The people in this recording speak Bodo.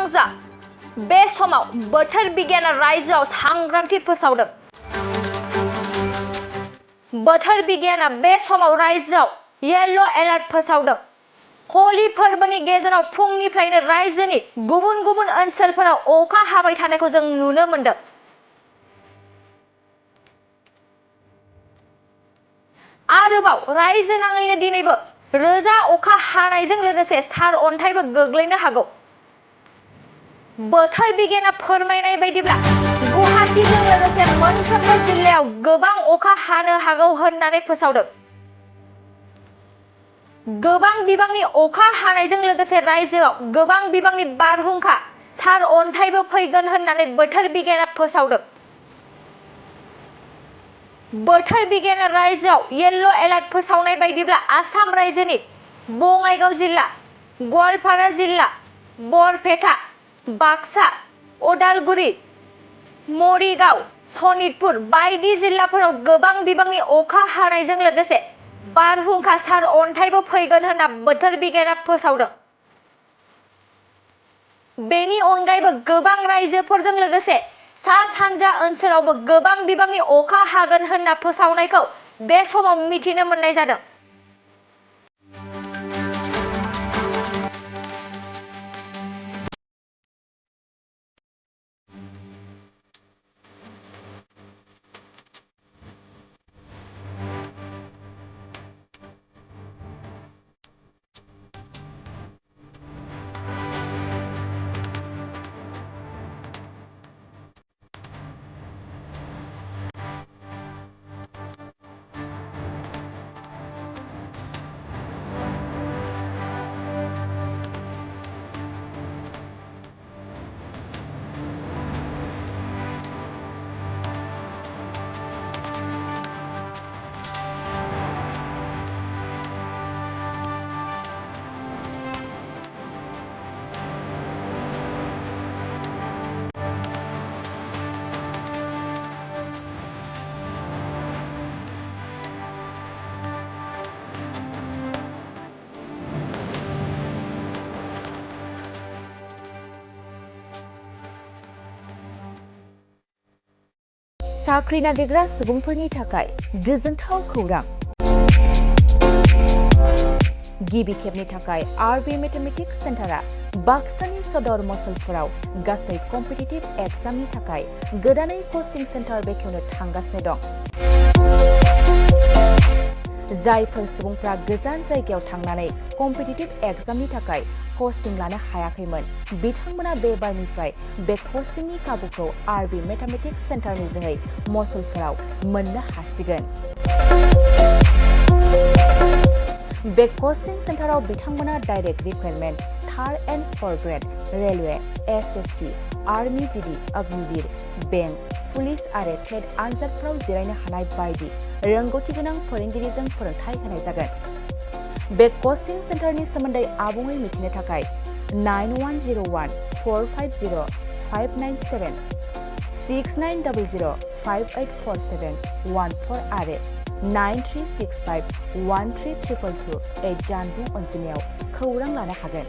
जा बे समाव बोथोर बिगियाना रायजोआव सांग्रांथि फोसावदों। बोथोर बिगियाना बे समाव रायजोआव येलो एलार्ट फोसावदों। होली फोरबोनि गेजेराव फुंनिफ्रायनो रायजोनि गुबुन गुबुन ओनसोलफोराव अखा हाबाय थानायखौ जों नुनो मोनदों। आरोबाव रायजो नाङैनो दिनैबो रोजा अखा हानायजों लोगोसे सार अन्थाइबो गोग्लैनो हागौ। बोथोर बिगियाना फोरमायनाय बायदिब्ला गुवाहाटीजों लोगोसे मोनफ्रोमबो जिल्लायाव गोबां अखा हानो हागौ होननानै फोसावदों। गोबां बिबांनि अखा हानायजों लोगोसे रायजोआव गोबां बिबांनि बारहुंखा सार अन्थाइबो फैगोन होननानै बोथोर बिगियाना फोसावदों। बोथोर बिगियाना रायजोआव येलो एलार्ट फोसावनाय बायदिब्ला आसाम रायजोनि बङाइगाव जिल्ला, गवालपारा जिल्ला, बरपेटा, बाक्सा, उदालगुरि, मरिगाव, सनितपुर बायदि जिल्लाफोराव गोबां बिबांनि अखा हानायजों लोगोसे बारहुंखा सार अन्थाइबो फैगोन होनना बोथोर बिगियाना फोसावदों। बेनि अनगायैबो गोबां रायजोफोरजों लोगोसे सा-सानजा ओनसोलावबो गोबां बिबांनि अखा हागोन होनना फोसावनायखौ बे समाव मिथिनो मोननाय जादों। साख्रि नागिरग्रा सुबुंफोरनि थाखाय गोजोनथाव खौरां। गिबि खेबनि थाखाय आरबि मेथमेटिक्स सेन्टारा बाक्सानि सदर मसलपुराव गासै कम्पिटिटिभ एग्जामनि थाखाय गोदानै कचिं सेन्टार बेखेवनो थांगासिनो दं। जायफोर सुबुंफ्रा गोजान जायगायाव थांनानै कम्पिटिटिभ एग्जामनि थाखाय कचिं लानो हायाखैमोन बिथांमोना बे बारनिफ्राय बे कचिंनि खाबुखौ आरबि मेथमेटिक्स सेन्टारनि जोहै मसलपुराव मोननो हासिगोन। बे कचिं सेन्टाराव बिथांमोना direct recruitment, 3rd and 4th grade, railway, SSC, army GD, Agniveer, bank, police आरो टेट आनजादफोराव जिरायनो हानाय बायदि रोंगौथि गोनां फोरोंगिरिजों फोरोंथाय होनाय जागोन। बे कचिं सेन्टारनि सोमोन्दै आबुङै मिथिनो थाखाय 9101-450-597, 6900-584714 आरो 9365-13222 जानबुं अनजिमायाव खौरां लानो हागोन।